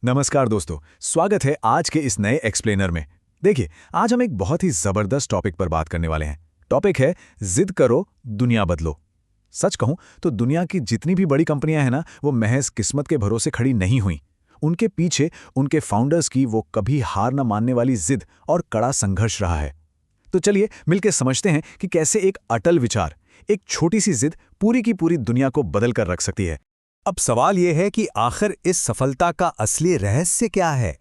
नमस्कार दोस्तों, स्वागत है आज के इस नए एक्सप्लेनर में। देखिए, आज हम एक बहुत ही जबरदस्त टॉपिक पर बात करने वाले हैं। टॉपिक है जिद करो, दुनिया बदलो। सच कहूं तो दुनिया की जितनी भी बड़ी कंपनियां हैं ना, वो महज किस्मत के भरोसे खड़ी नहीं हुई। उनके पीछे उनके फाउंडर्स की वो कभी हार न मानने वाली जिद और कड़ा संघर्ष रहा है। तो चलिए मिलकर समझते हैं कि कैसे एक अटल विचार, एक छोटी सी जिद पूरी की पूरी दुनिया को बदल कर रख सकती है। अब सवाल यह है कि आखिर इस सफलता का असली रहस्य क्या है।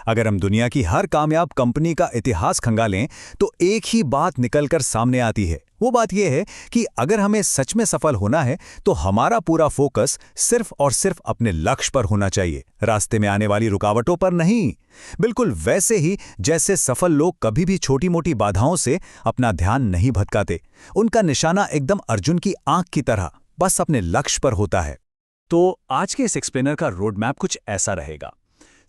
अगर हम दुनिया की हर कामयाब कंपनी का इतिहास खंगालें तो एक ही बात निकलकर सामने आती है। वो बात यह है कि अगर हमें सच में सफल होना है तो हमारा पूरा फोकस सिर्फ और सिर्फ अपने लक्ष्य पर होना चाहिए, रास्ते में आने वाली रुकावटों पर नहीं। बिल्कुल वैसे ही जैसे सफल लोग कभी भी छोटी मोटी बाधाओं से अपना ध्यान नहीं भटकाते। उनका निशाना एकदम अर्जुन की आंख की तरह बस अपने लक्ष्य पर होता है। तो आज के इस एक्सप्लेनर का रोड मैप कुछ ऐसा रहेगा।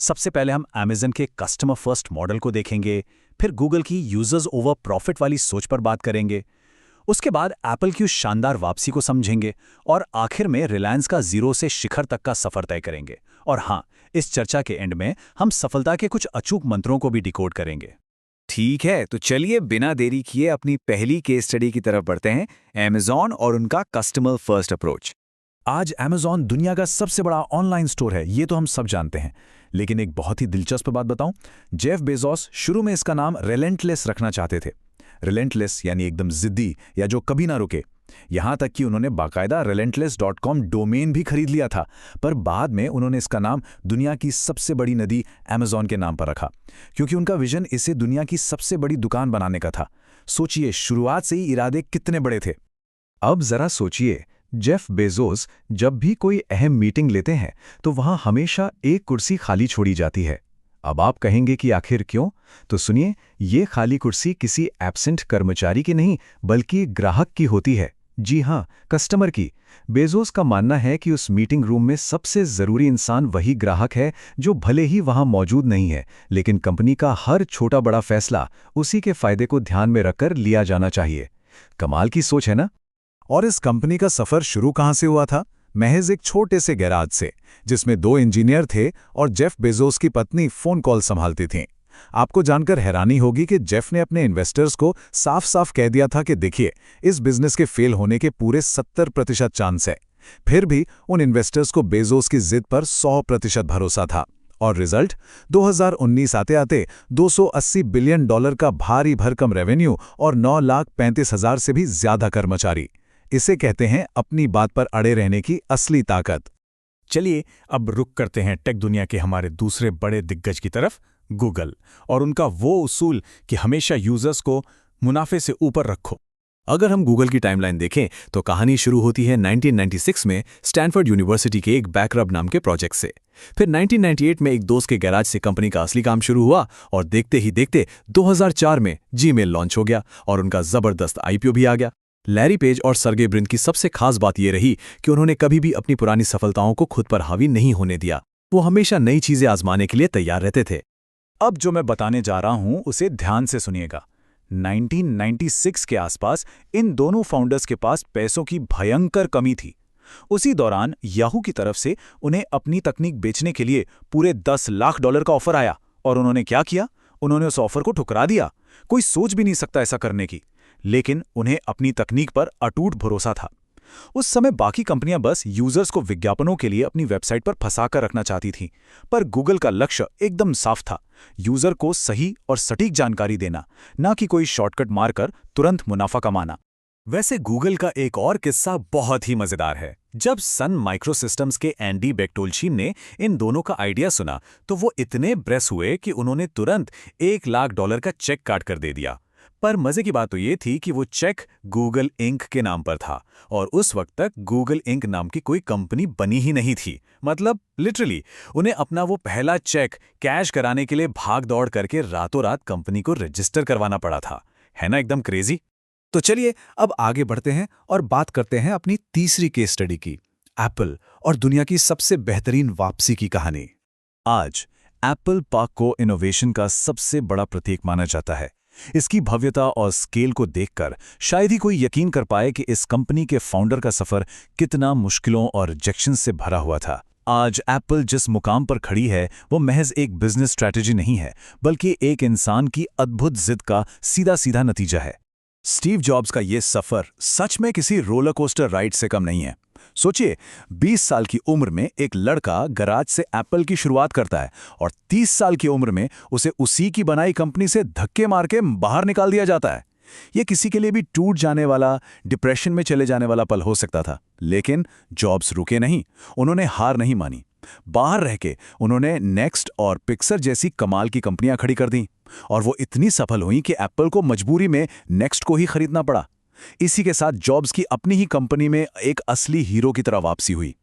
सबसे पहले हम Amazon के कस्टमर फर्स्ट मॉडल को देखेंगे, फिर गूगल की यूजर्स ओवर प्रॉफिट वाली सोच पर बात करेंगे, उसके बाद एप्पल की शानदार वापसी को समझेंगे और आखिर में रिलायंस का जीरो से शिखर तक का सफर तय करेंगे। और हाँ, इस चर्चा के एंड में हम सफलता के कुछ अचूक मंत्रों को भी डिकोड करेंगे। ठीक है, तो चलिए बिना देरी किए अपनी पहली केस स्टडी की तरफ बढ़ते हैं, Amazon और उनका कस्टमर फर्स्ट अप्रोच। आज Amazon दुनिया का सबसे बड़ा ऑनलाइन स्टोर है, ये तो हम सब जानते हैं। लेकिन एक बहुत ही दिलचस्प बात बताऊं, जेफ बेजोस शुरू में इसका नाम रिलेंटलेस रखना चाहते थे। रिलेंटलेस यानी एकदम जिद्दी या जो कभी ना रुके। यहां तक कि उन्होंने बाकायदा relentless.com डोमेन भी खरीद लिया था, पर बाद में उन्होंने इसका नाम दुनिया की सबसे बड़ी नदी Amazon के नाम पर रखा, क्योंकि उनका विजन इसे दुनिया की सबसे बड़ी दुकान बनाने का था। सोचिए, शुरुआत से ही इरादे कितने बड़े थे। अब जरा सोचिए, जेफ बेजोस जब भी कोई अहम मीटिंग लेते हैं तो वहां हमेशा एक कुर्सी खाली छोड़ी जाती है। अब आप कहेंगे कि आखिर क्यों? तो सुनिए, ये खाली कुर्सी किसी एब्सेंट कर्मचारी की नहीं बल्कि ग्राहक की होती है। जी हां, कस्टमर की। बेजोस का मानना है कि उस मीटिंग रूम में सबसे जरूरी इंसान वही ग्राहक है जो भले ही वहां मौजूद नहीं है, लेकिन कंपनी का हर छोटा बड़ा फैसला उसी के फायदे को ध्यान में रखकर लिया जाना चाहिए। कमाल की सोच है ना? और इस कंपनी का सफर शुरू कहां से हुआ था? महज एक छोटे से गैराज से, जिसमें 2 इंजीनियर थे और जेफ बेजोस की पत्नी फोन कॉल संभालती थीं। आपको जानकर हैरानी होगी कि जेफ ने अपने इन्वेस्टर्स को साफ साफ कह दिया था कि देखिए, इस बिजनेस के फेल होने के पूरे 70% चांस है। फिर भी उन इन्वेस्टर्स को बेजोस की जिद पर 100% भरोसा था। और रिजल्ट 2019 आते आते $280 बिलियन का भारी भरकम रेवेन्यू और 9,35,000 से भी ज्यादा कर्मचारी। इसे कहते हैं अपनी बात पर अड़े रहने की असली ताकत। चलिए अब रुक करते हैं टेक दुनिया के हमारे दूसरे बड़े दिग्गज की तरफ, गूगल, और उनका वो उसूल कि हमेशा यूजर्स को मुनाफे से ऊपर रखो। अगर हम गूगल की टाइमलाइन देखें तो कहानी शुरू होती है 1996 में स्टैनफोर्ड यूनिवर्सिटी के एक बैकरब नाम के प्रोजेक्ट से। फिर 1998 में एक दोस्त के गैराज से कंपनी का असली काम शुरू हुआ और देखते ही देखते 2004 में जीमेल लॉन्च हो गया और उनका जबरदस्त आईपीओ भी आ गया। लैरी पेज और सर्गे ब्रिन की सबसे खास बात यह रही कि उन्होंने कभी भी अपनी पुरानी सफलताओं को खुद पर हावी नहीं होने दिया। वो हमेशा नई चीजें आजमाने के लिए तैयार रहते थे। अब जो मैं बताने जा रहा हूं उसे ध्यान से सुनिएगा। 1996 के आसपास इन दोनों फाउंडर्स के पास पैसों की भयंकर कमी थी। उसी दौरान याहू की तरफ से उन्हें अपनी तकनीक बेचने के लिए पूरे $10 लाख का ऑफर आया और उन्होंने क्या किया? उन्होंने उस ऑफर को ठुकरा दिया। कोई सोच भी नहीं सकता ऐसा करने की, लेकिन उन्हें अपनी तकनीक पर अटूट भरोसा था। उस समय बाकी कंपनियां बस यूजर्स को विज्ञापनों के लिए अपनी वेबसाइट पर फंसाकर रखना चाहती थीं, पर गूगल का लक्ष्य एकदम साफ था, यूजर को सही और सटीक जानकारी देना, ना कि कोई शॉर्टकट मारकर तुरंत मुनाफा कमाना। वैसे गूगल का एक और किस्सा बहुत ही मजेदार है। जब सन माइक्रोसिस्टम्स के एंडी बेक्टोल्ची ने इन दोनों का आइडिया सुना तो वो इतने ब्रेस हुए कि उन्होंने तुरंत $1 लाख का चेक काट कर दे दिया। पर मजे की बात तो ये थी कि वो चेक गूगल इंक के नाम पर था और उस वक्त तक गूगल इंक नाम की कोई कंपनी बनी ही नहीं थी। मतलब लिटरली उन्हें अपना वो पहला चेक कैश कराने के लिए भाग दौड़ करके रातों रात कंपनी को रजिस्टर करवाना पड़ा था। है ना एकदम क्रेजी? तो चलिए अब आगे बढ़ते हैं और बात करते हैं अपनी तीसरी केस स्टडी की, एप्पल और दुनिया की सबसे बेहतरीन वापसी की कहानी। आज एप्पल पार्क को इनोवेशन का सबसे बड़ा प्रतीक माना जाता है। इसकी भव्यता और स्केल को देखकर शायद ही कोई यकीन कर पाए कि इस कंपनी के फाउंडर का सफर कितना मुश्किलों और रिजेक्शन से भरा हुआ था। आज एप्पल जिस मुकाम पर खड़ी है वो महज एक बिजनेस स्ट्रैटेजी नहीं है, बल्कि एक इंसान की अद्भुत जिद का सीधा सीधा नतीजा है। स्टीव जॉब्स का ये सफर सच में किसी रोलर कोस्टर राइड से कम नहीं है। सोचिए, 20 साल की उम्र में एक लड़का गराज से एप्पल की शुरुआत करता है और 30 साल की उम्र में उसे उसी की बनाई कंपनी से धक्के मार के बाहर निकाल दिया जाता है। ये किसी के लिए भी टूट जाने वाला, डिप्रेशन में चले जाने वाला पल हो सकता था, लेकिन जॉब्स रुके नहीं। उन्होंने हार नहीं मानी। बाहर रह के उन्होंने नेक्स्ट और पिक्सर जैसी कमाल की कंपनियां खड़ी कर दी और वो इतनी सफल हुई कि एप्पल को मजबूरी में नेक्स्ट को ही खरीदना पड़ा। इसी के साथ जॉब्स की अपनी ही कंपनी में एक असली हीरो की तरह वापसी हुई।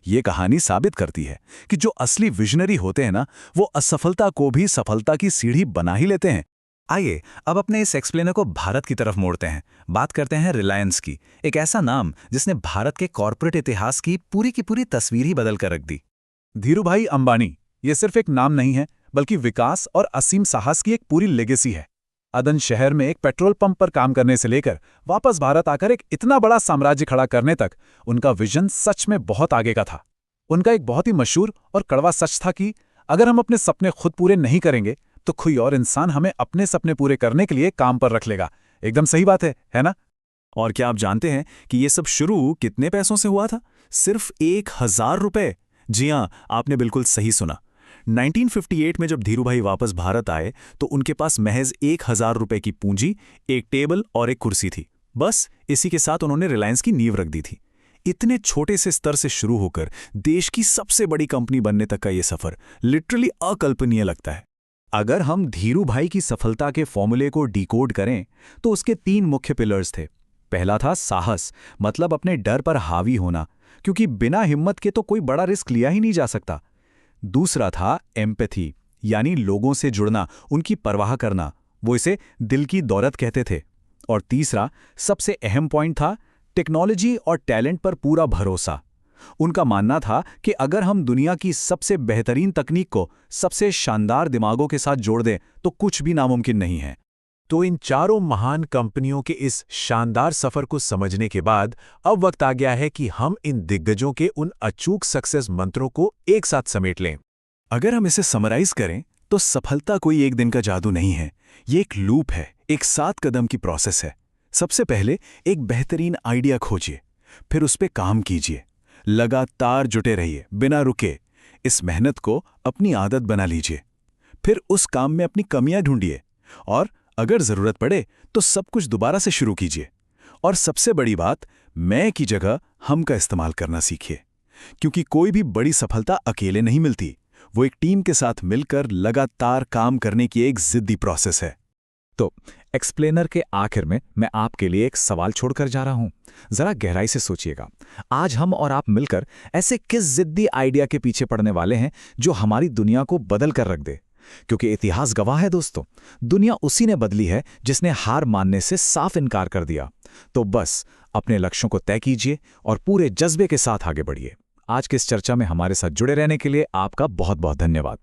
ये कहानी साबित करती है कि जो असली विजनरी होते हैं ना, वो असफलता को भी सफलता की सीढ़ी बना ही लेते हैं। आइए अब अपने इस एक्सप्लेनर को भारत की तरफ मोड़ते हैं। बात करते हैं रिलायंस की, एक ऐसा नाम जिसने भारत के कॉर्पोरेट इतिहास की पूरी तस्वीर ही बदल कर रख दी। धीरूभाई अंबानी ये सिर्फ एक नाम नहीं है, बल्कि विकास और असीम साहस की एक पूरी लेगेसी है। अदन शहर में एक पेट्रोल पंप पर काम करने से लेकर वापस भारत आकर एक इतना बड़ा साम्राज्य खड़ा करने तक उनका विजन सच में बहुत आगे का था। उनका एक बहुत ही मशहूर और कड़वा सच था कि अगर हम अपने सपने खुद पूरे नहीं करेंगे तो कोई और इंसान हमें अपने सपने पूरे करने के लिए काम पर रख लेगा। एकदम सही बात है ना? और क्या आप जानते हैं कि ये सब शुरू कितने पैसों से हुआ था? सिर्फ 1000 रुपए। जी हाँ, आपने बिल्कुल सही सुना। 1958 में जब धीरूभाई वापस भारत आए तो उनके पास महज 1000 रुपए की पूंजी, एक टेबल और एक कुर्सी थी। बस इसी के साथ उन्होंने रिलायंस की नींव रख दी थी। इतने छोटे से स्तर से शुरू होकर देश की सबसे बड़ी कंपनी बनने तक का ये सफर लिटरली अकल्पनीय लगता है। अगर हम धीरूभाई की सफलता के फॉर्मूले को डिकोड करें तो उसके 3 मुख्य पिलर्स थे। पहला था साहस, मतलब अपने डर पर हावी होना, क्योंकि बिना हिम्मत के तो कोई बड़ा रिस्क लिया ही नहीं जा सकता। दूसरा था एम्पैथी, यानी लोगों से जुड़ना, उनकी परवाह करना, वो इसे दिल की दौलत कहते थे। और तीसरा सबसे अहम पॉइंट था टेक्नोलॉजी और टैलेंट पर पूरा भरोसा। उनका मानना था कि अगर हम दुनिया की सबसे बेहतरीन तकनीक को सबसे शानदार दिमागों के साथ जोड़ दें तो कुछ भी नामुमकिन नहीं है। तो इन चारों महान कंपनियों के इस शानदार सफर को समझने के बाद अब वक्त आ गया है कि हम इन दिग्गजों के उन अचूक सक्सेस मंत्रों को एक साथ समेट लें। अगर हम इसे समराइज करें तो सफलता कोई एक दिन का जादू नहीं है। ये एक लूप है, एक 7 कदम की प्रोसेस है। सबसे पहले एक बेहतरीन आइडिया खोजिए, फिर उस पर काम कीजिए, लगातार जुटे रहिए बिना रुके। इस मेहनत को अपनी आदत बना लीजिए। फिर उस काम में अपनी कमियां ढूंढिए और अगर जरूरत पड़े तो सब कुछ दोबारा से शुरू कीजिए। और सबसे बड़ी बात, मैं की जगह हम का इस्तेमाल करना सीखिए, क्योंकि कोई भी बड़ी सफलता अकेले नहीं मिलती। वो एक टीम के साथ मिलकर लगातार काम करने की एक जिद्दी प्रोसेस है। तो एक्सप्लेनर के आखिर में मैं आपके लिए एक सवाल छोड़कर जा रहा हूं। जरा गहराई से सोचिएगा, आज हम और आप मिलकर ऐसे किस जिद्दी आइडिया के पीछे पड़ने वाले हैं जो हमारी दुनिया को बदल कर रख दे? क्योंकि इतिहास गवाह है दोस्तों, दुनिया उसी ने बदली है जिसने हार मानने से साफ इनकार कर दिया। तो बस अपने लक्ष्यों को तय कीजिए और पूरे जज्बे के साथ आगे बढ़िए। आज की इस चर्चा में हमारे साथ जुड़े रहने के लिए आपका बहुत बहुत धन्यवाद।